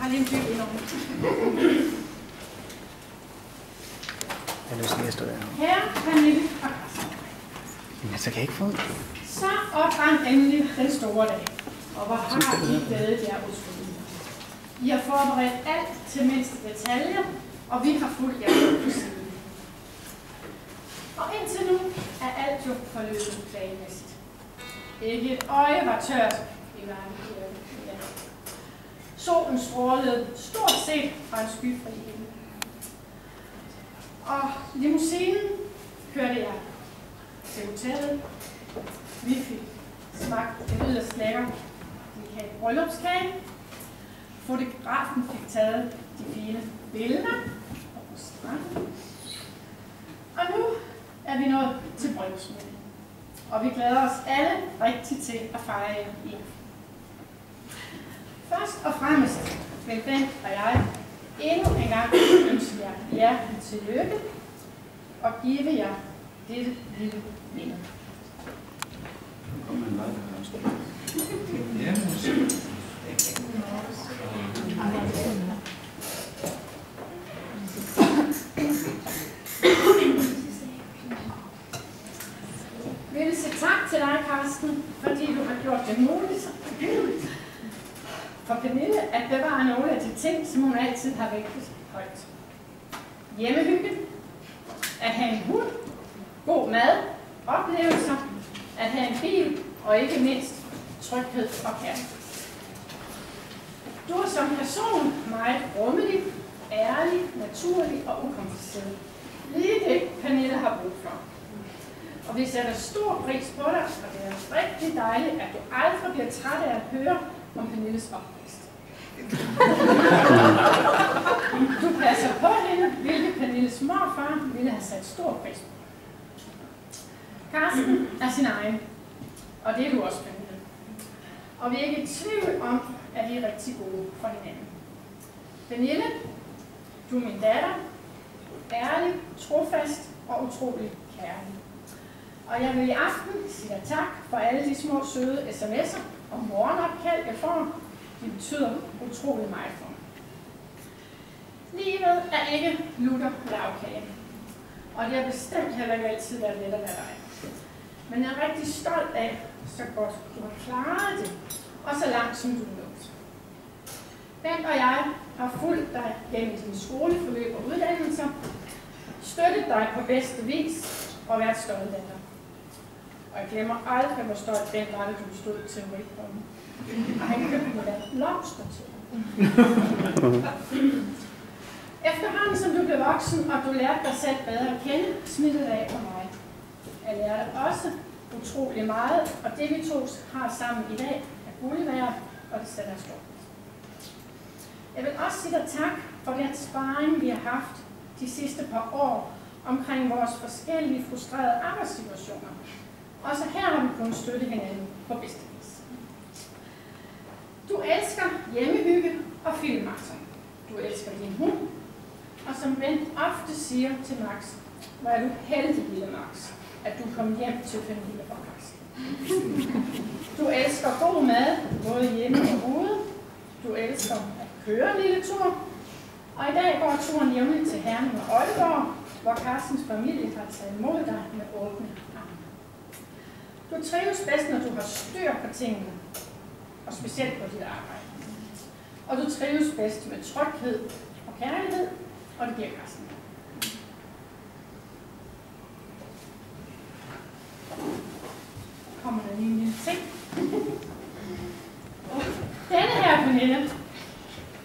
har lige en dyb indånd. Jeg løser lige at stå der. Her, Pernille og Carsten. Men så kan jeg ikke få det. Så oprandt endelig den store dag. Og hvor har I glædet jer utroligt. I har forberedt alt til mindste detalje, og vi har fulgt jer på siden. Og indtil nu er alt jo forløbet planmæssigt. Ikke et øje var tørt i Varmekirken. Ja. Solen strålede stort set fra en skyfri himmel. Og limousinen kørte jeg til hotellet. Vi fik smagt en yderst lækker bryllupskage. Fotografen fik taget de fine billeder på stranden. Og nu er vi nået til bryllupsmødet. Og vi glæder os alle rigtig til at fejre jer i aften. Først og fremmest vil Bent og jeg endnu en gang ønske jer hjertelig tillykke og give jer dette lille minde. Jeg vil sige tak til dig, Carsten, fordi du har gjort det muligt for Pernille at bevare nogle af de ting, som hun altid har vægtet højt. Hjemmehygge, at have en hund, god mad, oplevelser, at have en bil og ikke mindst tryghed og kærlighed. Du er som person meget rummelig, ærlig, naturlig og ukompliceret. Lige det, Pernille har brug for. Og vi sætter stor pris på dig, og det er rigtig dejligt, at du aldrig bliver træt af at høre om Pernilles opvækst. Du passer på hende, hvilket Pernilles morfar ville have sat stor pris på. Carsten er sin egen, og det er du også, Pernille. Og vi er ikke i tvivl om, at I er rigtig gode for hinanden. Pernille, du er min datter, ærlig, trofast og utrolig kærlig. Og jeg vil i aften sige dig tak for alle de små søde sms'er og morgenopkald, jeg får. De betyder utrolig meget for mig. Livet er ikke lutter lavkage. Og det har bestemt heller ikke altid været let at være dig. Men jeg er rigtig stolt af, så godt du har klaret det, og så langt som du er nået. Bent og jeg har fulgt dig gennem dine skoleforløb og uddannelser, støttet dig på bedste vis og været stolt af dig. Og jeg glemmer aldrig, hvor stolt Bent var, da du stod til teoriprøven. Og han købte mig der blomster til dig. Efterhånden som du blev voksen, og du lærte dig selv bedre at kende, smittede af på mig. Jeg lærte også utrolig meget, og det vi to har sammen i dag er guld værd, og det sætter jeg stor pris. Jeg vil også sige dig tak for den sparring, vi har haft de sidste par år omkring vores forskellige frustrerede arbejdssituationer. Også her har vi kunnet støtte hinanden på bedste vis. Du elsker hjemmehygge og filmaften. Du elsker din hund, og som Bent ofte siger til Max, hvor er du heldig, lille Max, at du kom hjem til Pernille og Carsten. Du elsker god mad, både hjemme og ude. Du elsker at køre en lille tur. Og i dag går turen jævnligt til Herning og Aalborg, hvor Carstens familie har taget imod dig med åbne arme. Du trives bedst, når du har styr på tingene, og specielt på dit arbejde. Og du trives bedst med tryghed og kærlighed, og det giver Carsten. Kommer der lige en lille ting. Denne her, Pernille,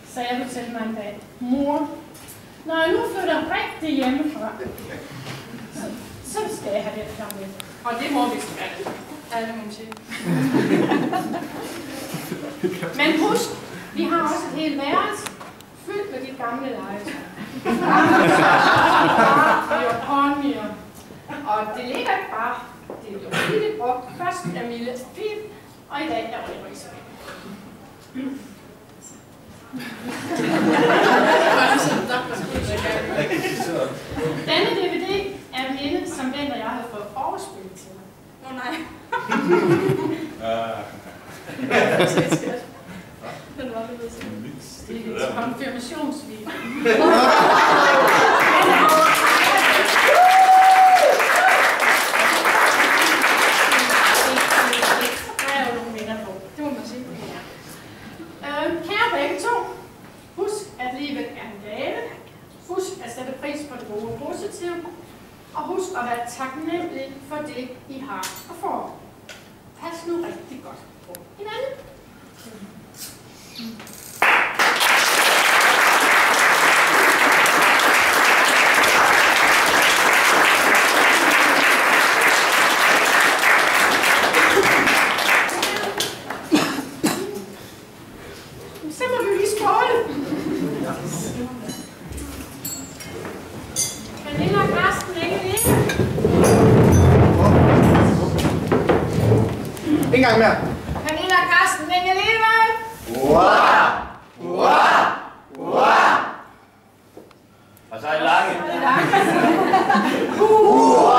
sagde du til mig en dag. Mor, når jeg nu flytter rigtig hjemmefra, så skal jeg have det her med. Og det må vi skal. Ja, det må man sige. Men husk, vi har også et helt værelse fyldt med dit gamle legetøj. Og ponyer. Og det ligger ikke bare. Det er jo rigtig brugt. Først er Mille og Pil, og i dag er Oliver Isabel. Denne DVD er minde, som den, og jeg havde fået overspillet til mig. Åh nej. Den var det ved. konfirmationsvideo. Det må man sige på her. Kære begge to, husk at livet er en gave. Husk at sætte pris på det gode og positive. Og husk at være taknemmelig for det, I har og får. Pas nu rigtig godt på hinanden. Så må vi lige skåle. Pernille og Karsten, længe leve. En gang mere. Pernille og Karsten, længe leve. Hurra! Hurra! Hurra! Og så er det lange. Hurra!